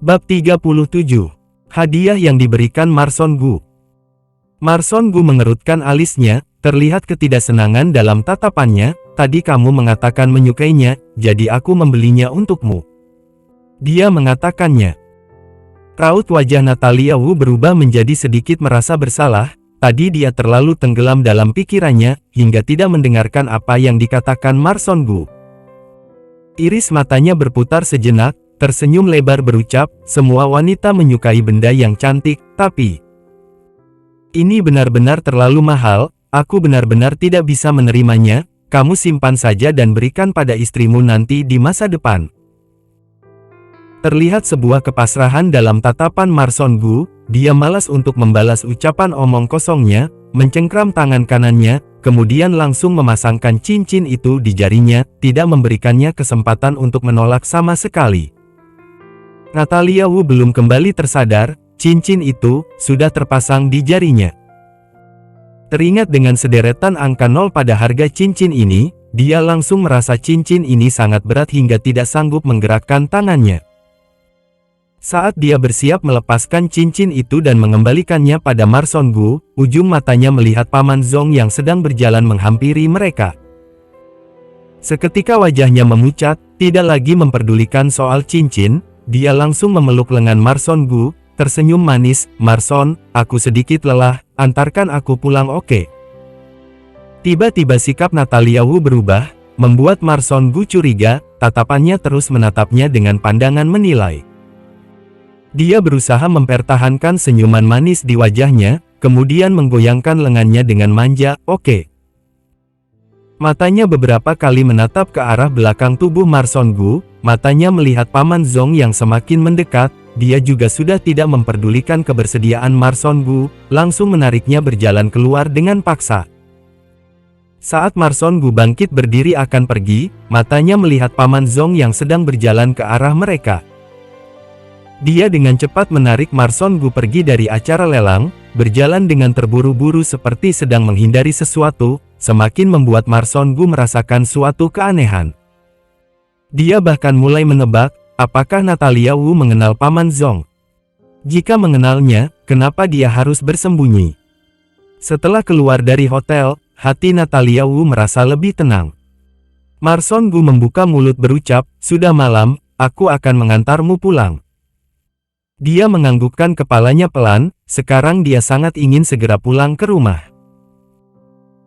Bab 37. Hadiah yang diberikan Marson Gu. Marson Gu mengerutkan alisnya, terlihat ketidaksenangan dalam tatapannya. Tadi kamu mengatakan menyukainya, jadi aku membelinya untukmu. Dia mengatakannya. Raut wajah Natalia Wu berubah menjadi sedikit merasa bersalah. Tadi dia terlalu tenggelam dalam pikirannya, hingga tidak mendengarkan apa yang dikatakan Marson Gu. Iris matanya berputar sejenak, tersenyum lebar berucap, semua wanita menyukai benda yang cantik, tapi ini benar-benar terlalu mahal, aku benar-benar tidak bisa menerimanya, kamu simpan saja dan berikan pada istrimu nanti di masa depan. Terlihat sebuah kepasrahan dalam tatapan Marson Gu, dia malas untuk membalas ucapan omong kosongnya, mencengkram tangan kanannya, kemudian langsung memasangkan cincin itu di jarinya, tidak memberikannya kesempatan untuk menolak sama sekali. Natalia Wu belum kembali tersadar, cincin itu sudah terpasang di jarinya. Teringat dengan sederetan angka 0 pada harga cincin ini, dia langsung merasa cincin ini sangat berat hingga tidak sanggup menggerakkan tangannya. Saat dia bersiap melepaskan cincin itu dan mengembalikannya pada Marson Gu, ujung matanya melihat Paman Zong yang sedang berjalan menghampiri mereka. Seketika wajahnya memucat, tidak lagi memperdulikan soal cincin. Dia langsung memeluk lengan Marson Gu, tersenyum manis, Marson, aku sedikit lelah, antarkan aku pulang oke? Tiba-tiba sikap Natalia Wu berubah, membuat Marson Gu curiga, tatapannya terus menatapnya dengan pandangan menilai. Dia berusaha mempertahankan senyuman manis di wajahnya, kemudian menggoyangkan lengannya dengan manja, oke. Matanya beberapa kali menatap ke arah belakang tubuh Marson Gu, matanya melihat Paman Zong yang semakin mendekat, dia juga sudah tidak memperdulikan kebersediaan Marson Gu, langsung menariknya berjalan keluar dengan paksa. Saat Marson Gu bangkit berdiri akan pergi, matanya melihat Paman Zong yang sedang berjalan ke arah mereka. Dia dengan cepat menarik Marson Gu pergi dari acara lelang, berjalan dengan terburu-buru seperti sedang menghindari sesuatu, semakin membuat Marson Gu merasakan suatu keanehan. Dia bahkan mulai menebak, apakah Natalia Wu mengenal Paman Zong? Jika mengenalnya, kenapa dia harus bersembunyi? Setelah keluar dari hotel, hati Natalia Wu merasa lebih tenang. Marson Gu membuka mulut berucap, sudah malam, aku akan mengantarmu pulang. Dia menganggukkan kepalanya pelan, sekarang dia sangat ingin segera pulang ke rumah.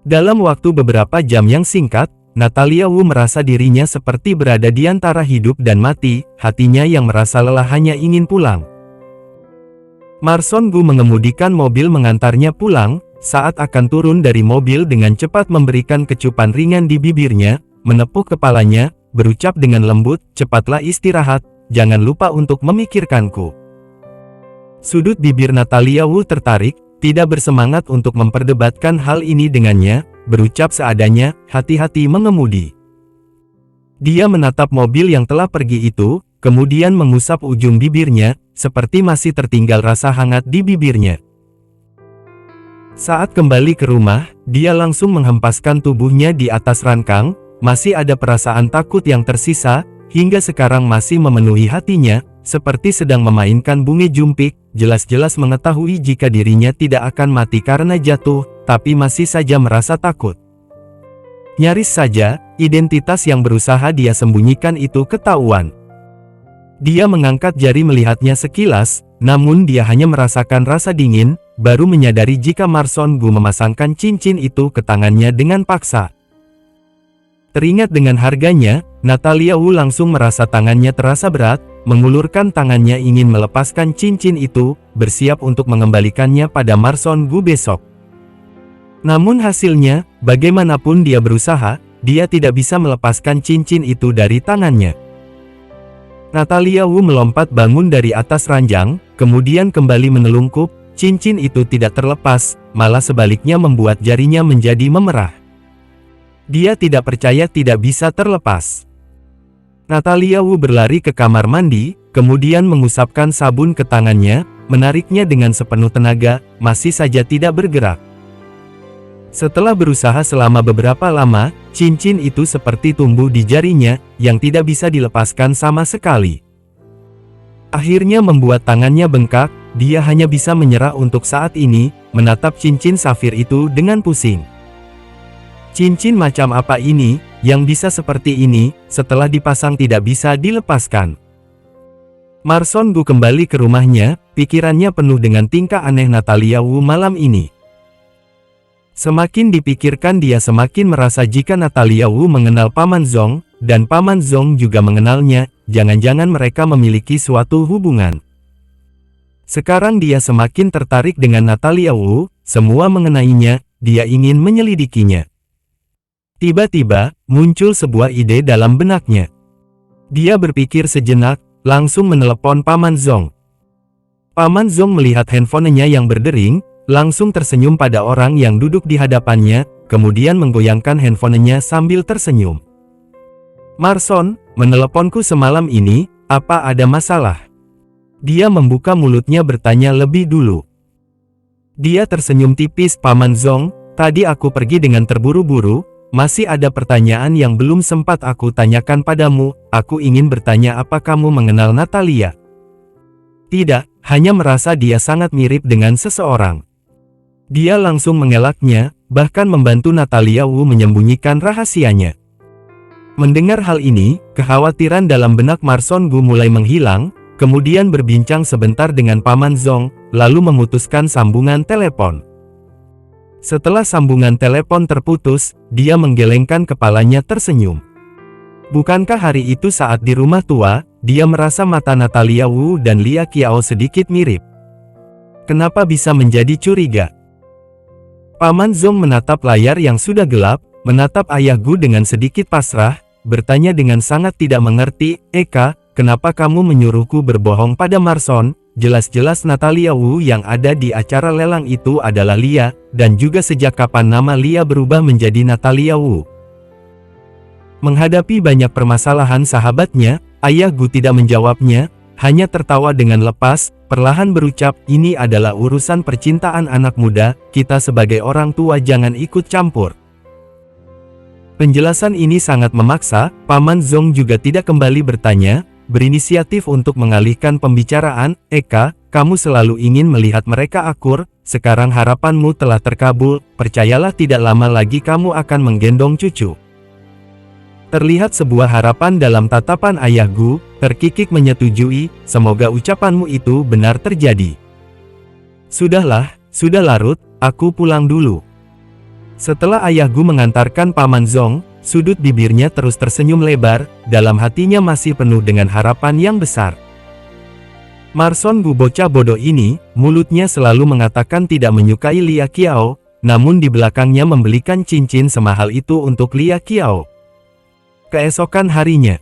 Dalam waktu beberapa jam yang singkat, Natalia Wu merasa dirinya seperti berada di antara hidup dan mati, hatinya yang merasa lelah hanya ingin pulang. Marson Gu mengemudikan mobil mengantarnya pulang, saat akan turun dari mobil dengan cepat memberikan kecupan ringan di bibirnya, menepuk kepalanya, berucap dengan lembut, cepatlah istirahat, jangan lupa untuk memikirkanku. Sudut bibir Natalia Wu tertarik, tidak bersemangat untuk memperdebatkan hal ini dengannya, berucap seadanya, hati-hati mengemudi. Dia menatap mobil yang telah pergi itu, kemudian mengusap ujung bibirnya, seperti masih tertinggal rasa hangat di bibirnya. Saat kembali ke rumah, dia langsung menghempaskan tubuhnya di atas rankang, masih ada perasaan takut yang tersisa, hingga sekarang masih memenuhi hatinya, seperti sedang memainkan bunyi jumpik, jelas-jelas mengetahui jika dirinya tidak akan mati karena jatuh, tapi masih saja merasa takut. Nyaris saja, identitas yang berusaha dia sembunyikan itu ketahuan. Dia mengangkat jari melihatnya sekilas, namun dia hanya merasakan rasa dingin, baru menyadari jika Marson Gu memasangkan cincin itu ke tangannya dengan paksa. Teringat dengan harganya, Natalia Wu langsung merasa tangannya terasa berat, mengulurkan tangannya ingin melepaskan cincin itu, bersiap untuk mengembalikannya pada Marson Gu besok. Namun hasilnya, bagaimanapun dia berusaha, dia tidak bisa melepaskan cincin itu dari tangannya. Natalia Wu melompat bangun dari atas ranjang, kemudian kembali menelungkup, cincin itu tidak terlepas, malah sebaliknya membuat jarinya menjadi memerah. Dia tidak percaya tidak bisa terlepas. Natalia Wu berlari ke kamar mandi, kemudian mengusapkan sabun ke tangannya, menariknya dengan sepenuh tenaga, masih saja tidak bergerak. Setelah berusaha selama beberapa lama, cincin itu seperti tumbuh di jarinya, yang tidak bisa dilepaskan sama sekali. Akhirnya membuat tangannya bengkak, dia hanya bisa menyerah untuk saat ini, menatap cincin safir itu dengan pusing. Cincin macam apa ini, yang bisa seperti ini, setelah dipasang tidak bisa dilepaskan. Marson Gu kembali ke rumahnya, pikirannya penuh dengan tingkah aneh Natalia Wu malam ini. Semakin dipikirkan dia semakin merasa jika Natalia Wu mengenal Paman Zong, dan Paman Zong juga mengenalnya, jangan-jangan mereka memiliki suatu hubungan. Sekarang dia semakin tertarik dengan Natalia Wu, semua mengenainya, dia ingin menyelidikinya. Tiba-tiba, muncul sebuah ide dalam benaknya. Dia berpikir sejenak, langsung menelepon Paman Zong. Paman Zong melihat handphonenya yang berdering, langsung tersenyum pada orang yang duduk di hadapannya, kemudian menggoyangkan handphonenya sambil tersenyum. "Marson, meneleponku semalam ini, apa ada masalah?" Dia membuka mulutnya bertanya lebih dulu. Dia tersenyum tipis. "Paman Zong, tadi aku pergi dengan terburu-buru, masih ada pertanyaan yang belum sempat aku tanyakan padamu, aku ingin bertanya apa kamu mengenal Natalia?" "Tidak, hanya merasa dia sangat mirip dengan seseorang." Dia langsung mengelaknya, bahkan membantu Natalia Wu menyembunyikan rahasianya. Mendengar hal ini, kekhawatiran dalam benak Marson Gu mulai menghilang, kemudian berbincang sebentar dengan Paman Zong, lalu memutuskan sambungan telepon. Setelah sambungan telepon terputus, dia menggelengkan kepalanya tersenyum. Bukankah hari itu saat di rumah tua, dia merasa mata Natalia Wu dan Lia Qiao sedikit mirip? Kenapa bisa menjadi curiga? Paman Zong menatap layar yang sudah gelap, menatap ayah Gu dengan sedikit pasrah, bertanya dengan sangat tidak mengerti, "Eka, kenapa kamu menyuruhku berbohong pada Marson? Jelas-jelas Natalia Wu yang ada di acara lelang itu adalah Lia, dan juga sejak kapan nama Lia berubah menjadi Natalia Wu?" Menghadapi banyak permasalahan sahabatnya, ayah Gu tidak menjawabnya, hanya tertawa dengan lepas, perlahan berucap, "Ini adalah urusan percintaan anak muda, kita sebagai orang tua jangan ikut campur." Penjelasan ini sangat memaksa, Paman Zong juga tidak kembali bertanya, berinisiatif untuk mengalihkan pembicaraan, "Eka, kamu selalu ingin melihat mereka akur, sekarang harapanmu telah terkabul, percayalah tidak lama lagi kamu akan menggendong cucu." Terlihat sebuah harapan dalam tatapan ayah Gu, terkikik menyetujui, "Semoga ucapanmu itu benar terjadi." "Sudahlah, sudah larut, aku pulang dulu." Setelah ayah Gu mengantarkan Paman Zong, sudut bibirnya terus tersenyum lebar, dalam hatinya masih penuh dengan harapan yang besar. Marson Gu bocah bodoh ini, mulutnya selalu mengatakan tidak menyukai Lia Qiao, namun di belakangnya membelikan cincin semahal itu untuk Lia Qiao. Keesokan harinya,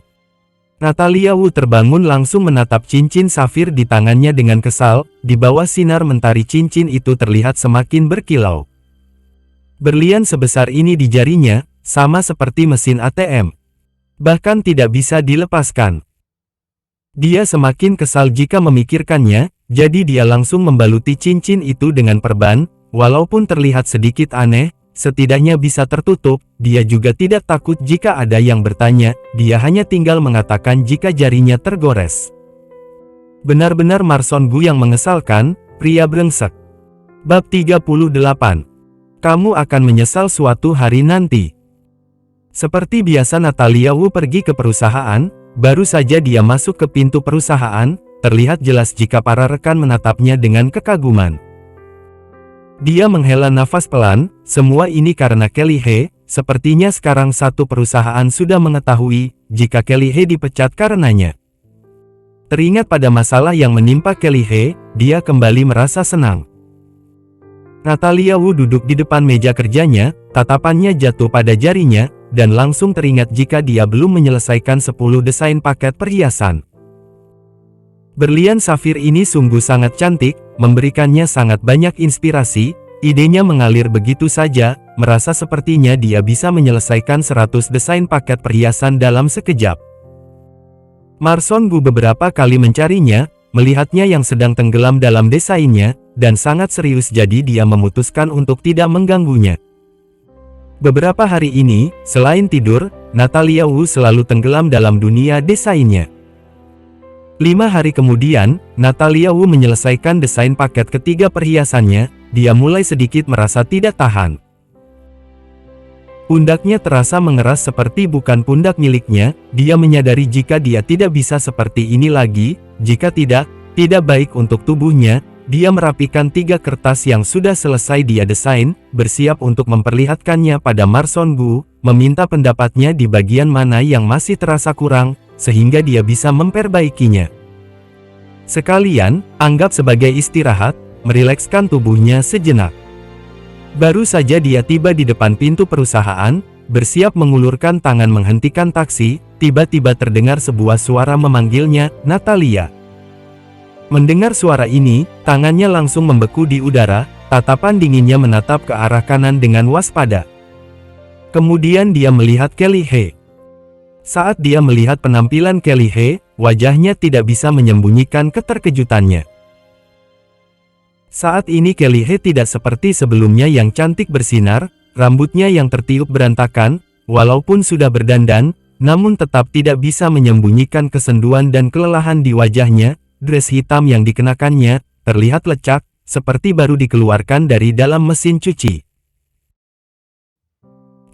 Natalia Wu terbangun langsung menatap cincin safir di tangannya dengan kesal, di bawah sinar mentari cincin itu terlihat semakin berkilau. Berlian sebesar ini di jarinya, sama seperti mesin ATM. Bahkan tidak bisa dilepaskan. Dia semakin kesal jika memikirkannya, jadi dia langsung membaluti cincin itu dengan perban, walaupun terlihat sedikit aneh, setidaknya bisa tertutup, dia juga tidak takut jika ada yang bertanya, dia hanya tinggal mengatakan jika jarinya tergores. Benar-benar Marson Gu yang mengesalkan, pria brengsek. Bab 38. Kamu akan menyesal suatu hari nanti. Seperti biasa Natalia Wu pergi ke perusahaan, baru saja dia masuk ke pintu perusahaan, terlihat jelas jika para rekan menatapnya dengan kekaguman. Dia menghela nafas pelan, semua ini karena Kelly He, sepertinya sekarang satu perusahaan sudah mengetahui, jika Kelly He dipecat karenanya. Teringat pada masalah yang menimpa Kelly He, dia kembali merasa senang. Natalia Wu duduk di depan meja kerjanya, tatapannya jatuh pada jarinya, dan langsung teringat jika dia belum menyelesaikan 10 desain paket perhiasan. Berlian safir ini sungguh sangat cantik, memberikannya sangat banyak inspirasi, idenya mengalir begitu saja, merasa sepertinya dia bisa menyelesaikan 100 desain paket perhiasan dalam sekejap. Marson Gu beberapa kali mencarinya, melihatnya yang sedang tenggelam dalam desainnya, dan sangat serius jadi dia memutuskan untuk tidak mengganggunya. Beberapa hari ini, selain tidur, Natalia Wu selalu tenggelam dalam dunia desainnya. 5 hari kemudian, Natalia Wu menyelesaikan desain paket ketiga perhiasannya. Dia mulai sedikit merasa tidak tahan. Pundaknya terasa mengeras seperti bukan pundak miliknya. Dia menyadari jika dia tidak bisa seperti ini lagi, jika tidak baik untuk tubuhnya. Dia merapikan 3 kertas yang sudah selesai dia desain, bersiap untuk memperlihatkannya pada Marson Gu, meminta pendapatnya di bagian mana yang masih terasa kurang, sehingga dia bisa memperbaikinya. Sekalian, anggap sebagai istirahat, merilekskan tubuhnya sejenak. Baru saja dia tiba di depan pintu perusahaan, bersiap mengulurkan tangan menghentikan taksi, tiba-tiba terdengar sebuah suara memanggilnya, "Natalia." Mendengar suara ini, tangannya langsung membeku di udara, tatapan dinginnya menatap ke arah kanan dengan waspada. Kemudian dia melihat Kelly He. Saat dia melihat penampilan Kelly He, wajahnya tidak bisa menyembunyikan keterkejutannya. Saat ini Kelly He tidak seperti sebelumnya yang cantik bersinar, rambutnya yang tertiup berantakan, walaupun sudah berdandan, namun tetap tidak bisa menyembunyikan kesenduan dan kelelahan di wajahnya. Dress hitam yang dikenakannya terlihat lecak, seperti baru dikeluarkan dari dalam mesin cuci.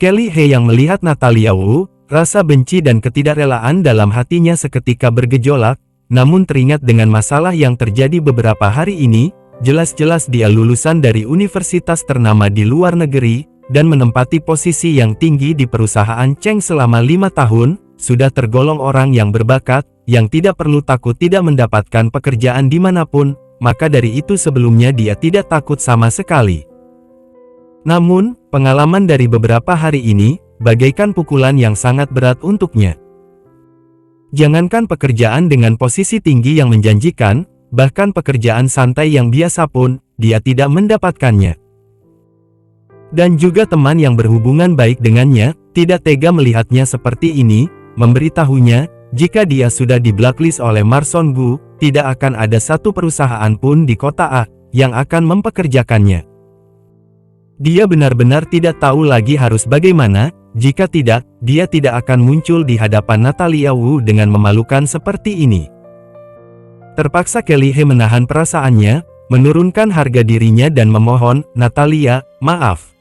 Kelly He yang melihat Natalia Wu, rasa benci dan ketidakrelaan dalam hatinya seketika bergejolak, namun teringat dengan masalah yang terjadi beberapa hari ini, jelas-jelas dia lulusan dari universitas ternama di luar negeri, dan menempati posisi yang tinggi di perusahaan Cheng selama 5 tahun, sudah tergolong orang yang berbakat, yang tidak perlu takut tidak mendapatkan pekerjaan dimanapun, maka dari itu sebelumnya dia tidak takut sama sekali. Namun, pengalaman dari beberapa hari ini, bagaikan pukulan yang sangat berat untuknya. Jangankan pekerjaan dengan posisi tinggi yang menjanjikan, bahkan pekerjaan santai yang biasa pun, dia tidak mendapatkannya. Dan juga teman yang berhubungan baik dengannya, tidak tega melihatnya seperti ini, memberitahunya, jika dia sudah di blacklist oleh Marson Gu, tidak akan ada satu perusahaan pun di kota A, yang akan mempekerjakannya. Dia benar-benar tidak tahu lagi harus bagaimana, jika tidak, dia tidak akan muncul di hadapan Natalia Wu dengan memalukan seperti ini. Terpaksa Kelly He menahan perasaannya, menurunkan harga dirinya dan memohon, "Natalia, maaf.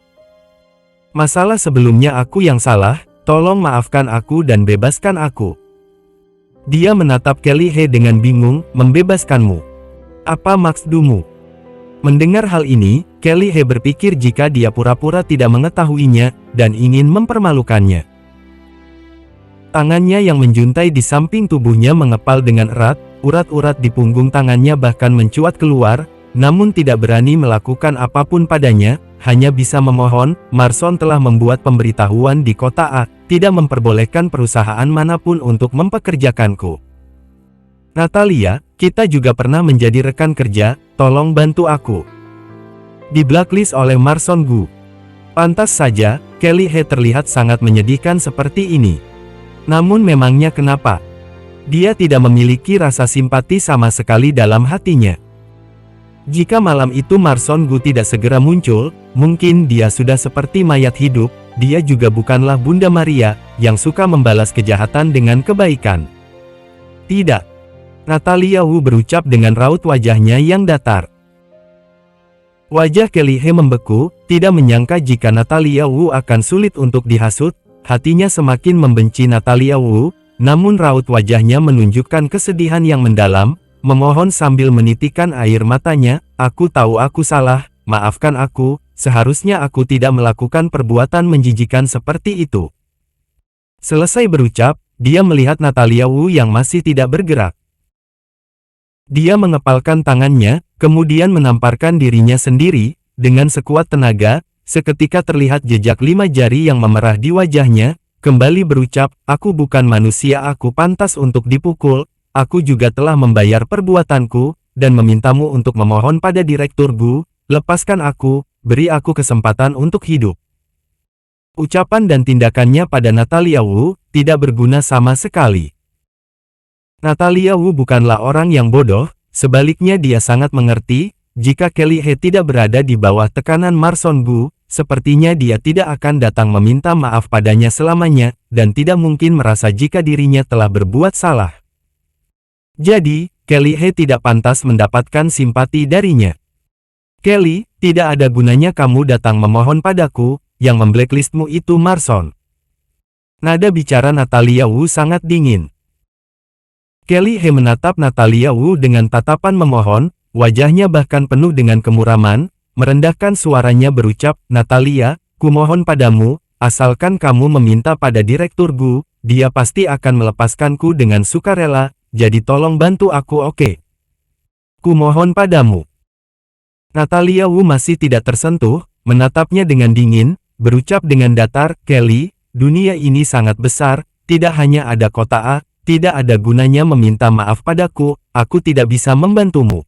Masalah sebelumnya aku yang salah, tolong maafkan aku dan bebaskan aku." Dia menatap Kelly He dengan bingung, "Membebaskanmu? Apa maksudmu?" Mendengar hal ini, Kelly He berpikir jika dia pura-pura tidak mengetahuinya, dan ingin mempermalukannya. Tangannya yang menjuntai di samping tubuhnya mengepal dengan erat, urat-urat di punggung tangannya bahkan mencuat keluar, namun tidak berani melakukan apapun padanya, hanya bisa memohon, "Marson telah membuat pemberitahuan di kota A, tidak memperbolehkan perusahaan manapun untuk mempekerjakanku. Natalia, kita juga pernah menjadi rekan kerja, tolong bantu aku." Di blacklist oleh Marson Gu. Pantas saja, Kelly He terlihat sangat menyedihkan seperti ini. Namun memangnya kenapa? Dia tidak memiliki rasa simpati sama sekali dalam hatinya. Jika malam itu Marson Gu tidak segera muncul, mungkin dia sudah seperti mayat hidup. Dia juga bukanlah Bunda Maria, yang suka membalas kejahatan dengan kebaikan. Tidak. Natalia Wu berucap dengan raut wajahnya yang datar. Wajah Kelly He membeku, tidak menyangka jika Natalia Wu akan sulit untuk dihasut, hatinya semakin membenci Natalia Wu, namun raut wajahnya menunjukkan kesedihan yang mendalam, memohon sambil menitikan air matanya, "Aku tahu aku salah, maafkan aku, seharusnya aku tidak melakukan perbuatan menjijikan seperti itu." Selesai berucap, dia melihat Natalia Wu yang masih tidak bergerak. Dia mengepalkan tangannya, kemudian menamparkan dirinya sendiri, dengan sekuat tenaga, seketika terlihat jejak 5 jari yang memerah di wajahnya, kembali berucap, "Aku bukan manusia, aku pantas untuk dipukul, aku juga telah membayar perbuatanku, dan memintamu untuk memohon pada Direktur Gu, lepaskan aku, beri aku kesempatan untuk hidup." Ucapan dan tindakannya pada Natalia Wu, tidak berguna sama sekali. Natalia Wu bukanlah orang yang bodoh, sebaliknya dia sangat mengerti, jika Kelly He tidak berada di bawah tekanan Marson Gu, sepertinya dia tidak akan datang meminta maaf padanya selamanya, dan tidak mungkin merasa jika dirinya telah berbuat salah. Jadi, Kelly He tidak pantas mendapatkan simpati darinya. Kelly, tidak ada gunanya kamu datang memohon padaku, yang memblacklistmu itu Marson. Nada bicara Natalia Wu sangat dingin. Kelly He menatap Natalia Wu dengan tatapan memohon, wajahnya bahkan penuh dengan kemuraman, merendahkan suaranya berucap, Natalia, kumohon padamu, asalkan kamu meminta pada Direktur Gu, dia pasti akan melepaskanku dengan sukarela, jadi tolong bantu aku oke? Kumohon padamu. Natalia Wu masih tidak tersentuh, menatapnya dengan dingin, berucap dengan datar, Kelly, dunia ini sangat besar, tidak hanya ada kota A, tidak ada gunanya meminta maaf padaku, aku tidak bisa membantumu.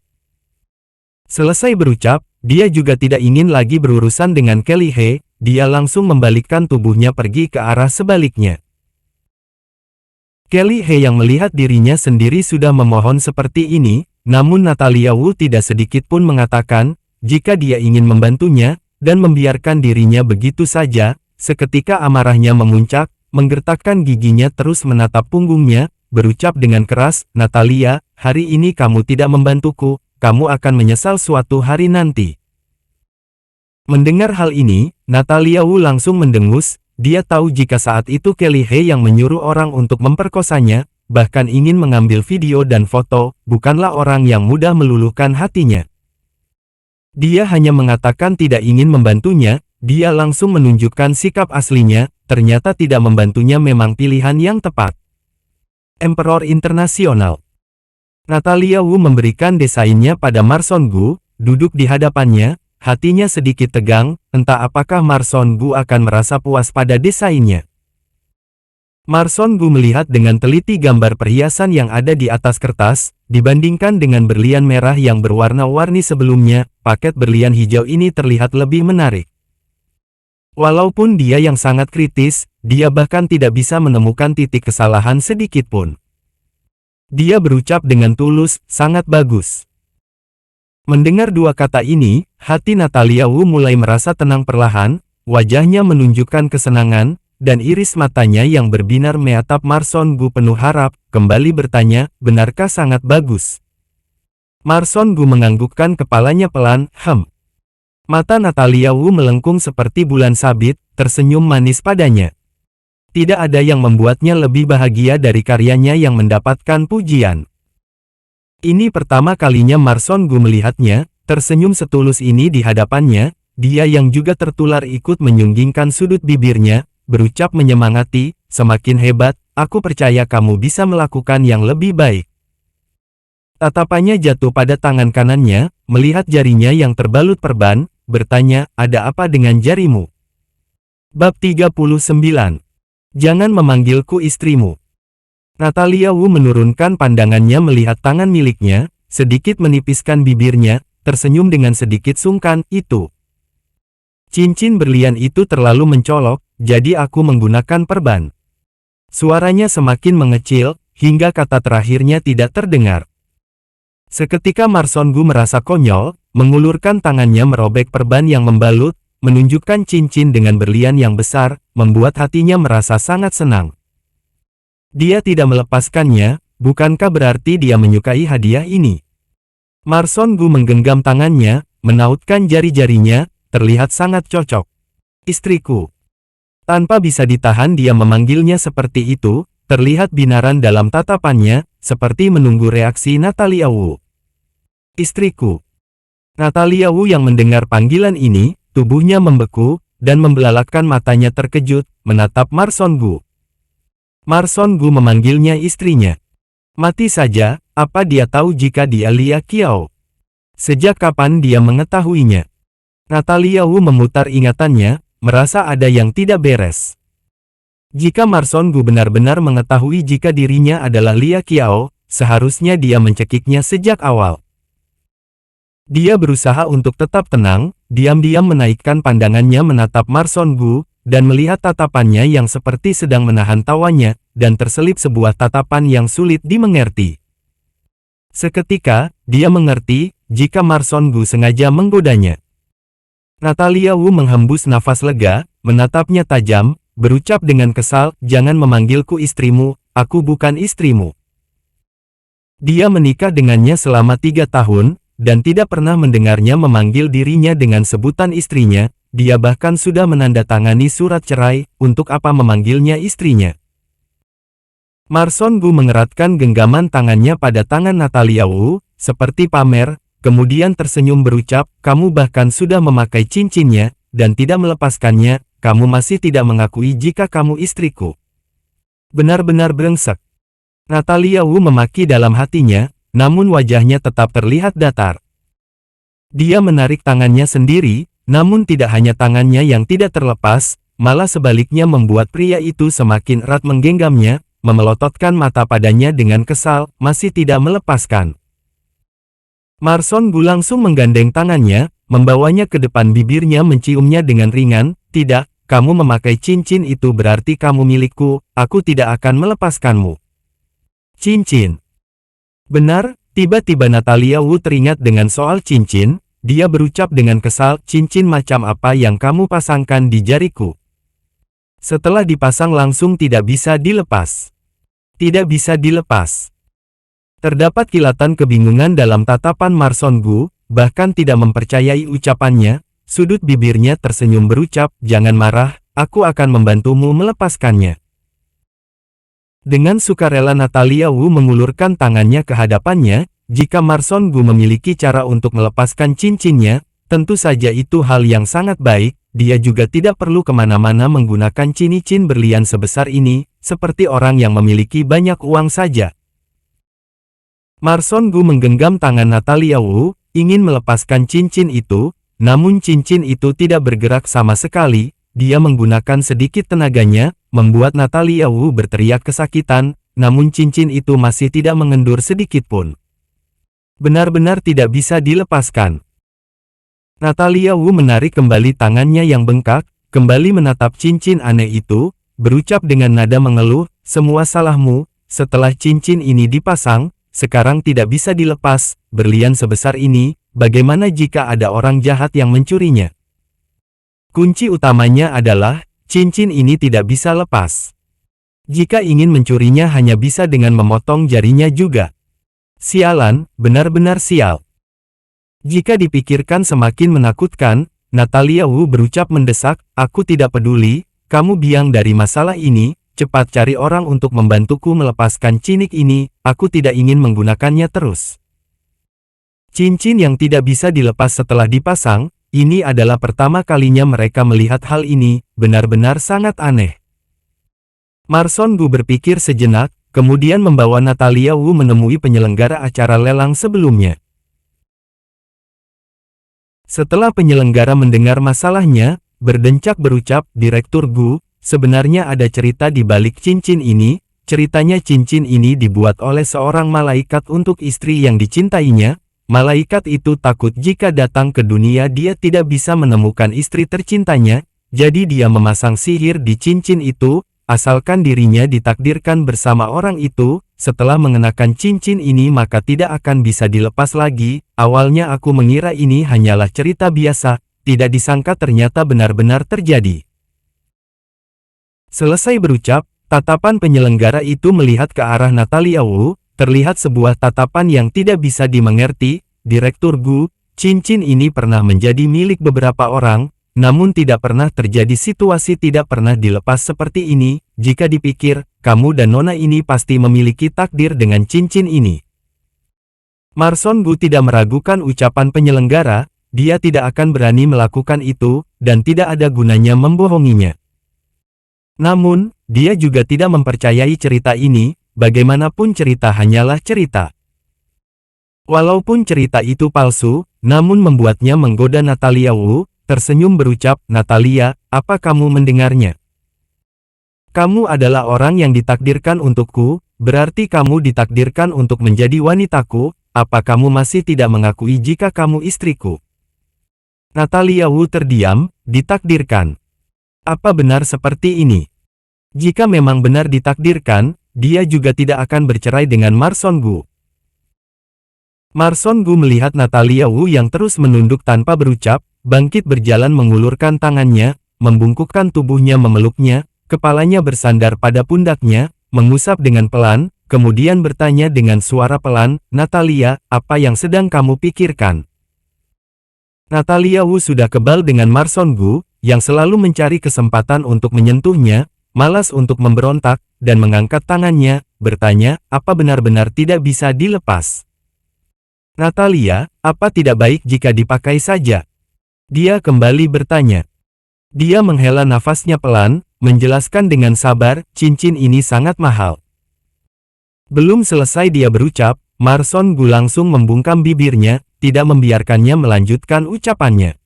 Selesai berucap, dia juga tidak ingin lagi berurusan dengan Kelly He, dia langsung membalikkan tubuhnya pergi ke arah sebaliknya. Kelly He yang melihat dirinya sendiri sudah memohon seperti ini, namun Natalia Wu tidak sedikit pun mengatakan, jika dia ingin membantunya, dan membiarkan dirinya begitu saja, seketika amarahnya memuncak, menggertakkan giginya terus menatap punggungnya, berucap dengan keras, Natalia, hari ini kamu tidak membantuku, kamu akan menyesal suatu hari nanti. Mendengar hal ini, Natalia Wu langsung mendengus, dia tahu jika saat itu Kelly He yang menyuruh orang untuk memperkosanya, bahkan ingin mengambil video dan foto, bukanlah orang yang mudah meluluhkan hatinya. Dia hanya mengatakan tidak ingin membantunya, dia langsung menunjukkan sikap aslinya, ternyata tidak membantunya memang pilihan yang tepat. Emperor Internasional. Natalia Wu memberikan desainnya pada Marson Gu, duduk di hadapannya, hatinya sedikit tegang, entah apakah Marson Gu akan merasa puas pada desainnya. Marson Gu melihat dengan teliti gambar perhiasan yang ada di atas kertas, dibandingkan dengan berlian merah yang berwarna-warni sebelumnya, paket berlian hijau ini terlihat lebih menarik. Walaupun dia yang sangat kritis, dia bahkan tidak bisa menemukan titik kesalahan sedikit pun. Dia berucap dengan tulus, sangat bagus. Mendengar dua kata ini, hati Natalia Wu mulai merasa tenang perlahan, wajahnya menunjukkan kesenangan, dan iris matanya yang berbinar menatap Marson Gu penuh harap, kembali bertanya, benarkah sangat bagus? Marson Gu menganggukkan kepalanya pelan, Mata Natalia Wu melengkung seperti bulan sabit, tersenyum manis padanya. Tidak ada yang membuatnya lebih bahagia dari karyanya yang mendapatkan pujian. Ini pertama kalinya Marson Gu melihatnya, tersenyum setulus ini di hadapannya, dia yang juga tertular ikut menyunggingkan sudut bibirnya, berucap menyemangati, semakin hebat, aku percaya kamu bisa melakukan yang lebih baik. Tatapannya jatuh pada tangan kanannya, melihat jarinya yang terbalut perban, bertanya, ada apa dengan jarimu? Bab 39. Jangan memanggilku istrimu. Natalia Wu menurunkan pandangannya melihat tangan miliknya, sedikit menipiskan bibirnya, tersenyum dengan sedikit sungkan, itu. Cincin berlian itu terlalu mencolok, jadi aku menggunakan perban. Suaranya semakin mengecil, hingga kata terakhirnya tidak terdengar. Seketika Marson Gu merasa konyol, mengulurkan tangannya merobek perban yang membalut, menunjukkan cincin dengan berlian yang besar, membuat hatinya merasa sangat senang. Dia tidak melepaskannya, bukankah berarti dia menyukai hadiah ini? Marson Gu menggenggam tangannya, menautkan jari-jarinya, terlihat sangat cocok. Istriku. Tanpa bisa ditahan dia memanggilnya seperti itu, terlihat binaran dalam tatapannya, seperti menunggu reaksi Natalia Wu. Istriku. Natalia Wu yang mendengar panggilan ini, tubuhnya membeku, dan membelalakkan matanya terkejut, menatap Marson Gu. Marson Gu memanggilnya istrinya. Mati saja, apa dia tahu jika dia Lia Qiao? Sejak kapan dia mengetahuinya? Natalia Wu memutar ingatannya, merasa ada yang tidak beres. Jika Marson Gu benar-benar mengetahui jika dirinya adalah Lia Qiao, seharusnya dia mencekiknya sejak awal. Dia berusaha untuk tetap tenang, diam-diam menaikkan pandangannya menatap Marson Gu, dan melihat tatapannya yang seperti sedang menahan tawanya, dan terselip sebuah tatapan yang sulit dimengerti. Seketika, dia mengerti, jika Marson Gu sengaja menggodanya. Natalia Wu menghembus nafas lega, menatapnya tajam, berucap dengan kesal, jangan memanggilku istrimu, aku bukan istrimu. Dia menikah dengannya selama 3 tahun, dan tidak pernah mendengarnya memanggil dirinya dengan sebutan istrinya. Dia bahkan sudah menandatangani surat cerai, untuk apa memanggilnya istrinya. Marson Gu mengeratkan genggaman tangannya pada tangan Natalia Wu, seperti pamer, kemudian tersenyum berucap, kamu bahkan sudah memakai cincinnya, dan tidak melepaskannya, kamu masih tidak mengakui jika kamu istriku. Benar-benar brengsek. Natalia Wu memaki dalam hatinya, namun wajahnya tetap terlihat datar. Dia menarik tangannya sendiri, namun tidak hanya tangannya yang tidak terlepas, malah sebaliknya membuat pria itu semakin erat menggenggamnya, memelototkan mata padanya dengan kesal, masih tidak melepaskan. Marson Gu langsung menggandeng tangannya, membawanya ke depan bibirnya menciumnya dengan ringan, tidak, kamu memakai cincin itu berarti kamu milikku, aku tidak akan melepaskanmu. Cincin. Benar, tiba-tiba Natalia Wu teringat dengan soal cincin, dia berucap dengan kesal, cincin macam apa yang kamu pasangkan di jariku? Setelah dipasang langsung tidak bisa dilepas. Tidak bisa dilepas. Terdapat kilatan kebingungan dalam tatapan Marson Gu, bahkan tidak mempercayai ucapannya, sudut bibirnya tersenyum berucap, jangan marah, aku akan membantumu melepaskannya. Dengan sukarela Natalia Wu mengulurkan tangannya ke hadapannya, jika Marson Gu memiliki cara untuk melepaskan cincinnya, tentu saja itu hal yang sangat baik, dia juga tidak perlu kemana-mana menggunakan cincin berlian sebesar ini, seperti orang yang memiliki banyak uang saja. Marson Gu menggenggam tangan Natalia Wu, ingin melepaskan cincin itu, namun cincin itu tidak bergerak sama sekali, dia menggunakan sedikit tenaganya, membuat Natalia Wu berteriak kesakitan, namun cincin itu masih tidak mengendur sedikit pun. Benar-benar tidak bisa dilepaskan. Natalia Wu menarik kembali tangannya yang bengkak, kembali menatap cincin aneh itu, berucap dengan nada mengeluh, semua salahmu, setelah cincin ini dipasang, sekarang tidak bisa dilepas, berlian sebesar ini, bagaimana jika ada orang jahat yang mencurinya? Kunci utamanya adalah, cincin ini tidak bisa lepas. Jika ingin mencurinya hanya bisa dengan memotong jarinya juga. Sialan, benar-benar sial. Jika dipikirkan semakin menakutkan, Natalia Wu berucap mendesak, aku tidak peduli, kamu biang dari masalah ini, cepat cari orang untuk membantuku melepaskan cincin ini, aku tidak ingin menggunakannya terus. Cincin yang tidak bisa dilepas setelah dipasang, ini adalah pertama kalinya mereka melihat hal ini, benar-benar sangat aneh. Marson Gu berpikir sejenak, kemudian membawa Natalia Wu menemui penyelenggara acara lelang sebelumnya. Setelah penyelenggara mendengar masalahnya, berdencak berucap, Direktur Gu, sebenarnya ada cerita di balik cincin ini, ceritanya cincin ini dibuat oleh seorang malaikat untuk istri yang dicintainya, malaikat itu takut jika datang ke dunia dia tidak bisa menemukan istri tercintanya, jadi dia memasang sihir di cincin itu, asalkan dirinya ditakdirkan bersama orang itu, setelah mengenakan cincin ini maka tidak akan bisa dilepas lagi. Awalnya aku mengira ini hanyalah cerita biasa, tidak disangka ternyata benar-benar terjadi. Selesai berucap, tatapan penyelenggara itu melihat ke arah Natalia Wu, terlihat sebuah tatapan yang tidak bisa dimengerti, Direktur Gu, cincin ini pernah menjadi milik beberapa orang, namun tidak pernah terjadi situasi tidak pernah dilepas seperti ini, jika dipikir, kamu dan nona ini pasti memiliki takdir dengan cincin ini. Marson Gu tidak meragukan ucapan penyelenggara, dia tidak akan berani melakukan itu, dan tidak ada gunanya membohonginya. Namun, dia juga tidak mempercayai cerita ini, bagaimanapun cerita hanyalah cerita. Walaupun cerita itu palsu, namun membuatnya menggoda Natalia Wu, tersenyum berucap, Natalia, apa kamu mendengarnya? Kamu adalah orang yang ditakdirkan untukku, berarti kamu ditakdirkan untuk menjadi wanitaku, apa kamu masih tidak mengakui jika kamu istriku? Natalia Wu terdiam, ditakdirkan. Apa benar seperti ini? Jika memang benar ditakdirkan, dia juga tidak akan bercerai dengan Marson Gu. Marson Gu melihat Natalia Wu yang terus menunduk tanpa berucap, bangkit berjalan mengulurkan tangannya, membungkukkan tubuhnya memeluknya, kepalanya bersandar pada pundaknya, mengusap dengan pelan, kemudian bertanya dengan suara pelan, "Natalia, apa yang sedang kamu pikirkan?" Natalia Wu sudah kebal dengan Marson Gu, yang selalu mencari kesempatan untuk menyentuhnya, malas untuk memberontak, dan mengangkat tangannya, bertanya, "Apa benar-benar tidak bisa dilepas?" "Natalia, apa tidak baik jika dipakai saja?" Dia kembali bertanya. Dia menghela nafasnya pelan, menjelaskan dengan sabar, "Cincin ini sangat mahal." Belum selesai dia berucap, Marson Gu langsung membungkam bibirnya, tidak membiarkannya melanjutkan ucapannya.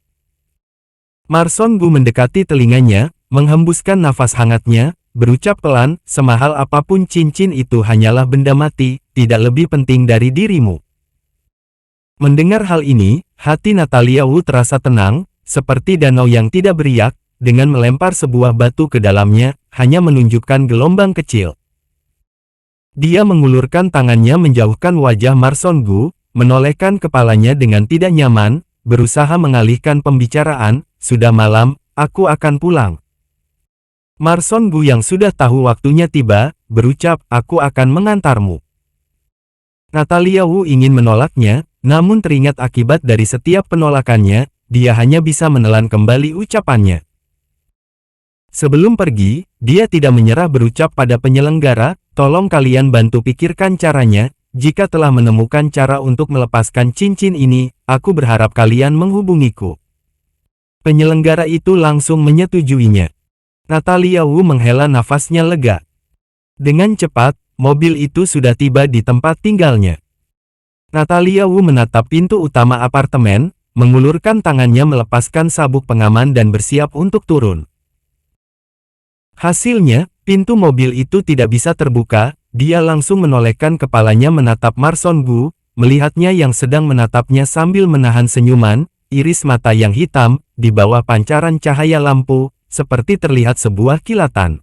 Marson Gu mendekati telinganya, menghembuskan nafas hangatnya, berucap pelan, "Semahal apapun cincin itu hanyalah benda mati, tidak lebih penting dari dirimu." Mendengar hal ini, hati Natalia Wu terasa tenang, seperti danau yang tidak beriak, dengan melempar sebuah batu ke dalamnya, hanya menunjukkan gelombang kecil. Dia mengulurkan tangannya menjauhkan wajah Marson Gu, menolehkan kepalanya dengan tidak nyaman, berusaha mengalihkan pembicaraan, "Sudah malam, aku akan pulang." Marson Gu yang sudah tahu waktunya tiba, berucap, "Aku akan mengantarmu." Natalia Wu ingin menolaknya, namun teringat akibat dari setiap penolakannya, dia hanya bisa menelan kembali ucapannya. Sebelum pergi, dia tidak menyerah berucap pada penyelenggara, "Tolong kalian bantu pikirkan caranya. Jika telah menemukan cara untuk melepaskan cincin ini, aku berharap kalian menghubungiku." Penyelenggara itu langsung menyetujuinya. Natalia Wu menghela nafasnya lega. Dengan cepat, mobil itu sudah tiba di tempat tinggalnya. Natalia Wu menatap pintu utama apartemen, mengulurkan tangannya melepaskan sabuk pengaman dan bersiap untuk turun. Hasilnya, pintu mobil itu tidak bisa terbuka. Dia langsung menolehkan kepalanya menatap Marson Gu, melihatnya yang sedang menatapnya sambil menahan senyuman, iris mata yang hitam, di bawah pancaran cahaya lampu, seperti terlihat sebuah kilatan.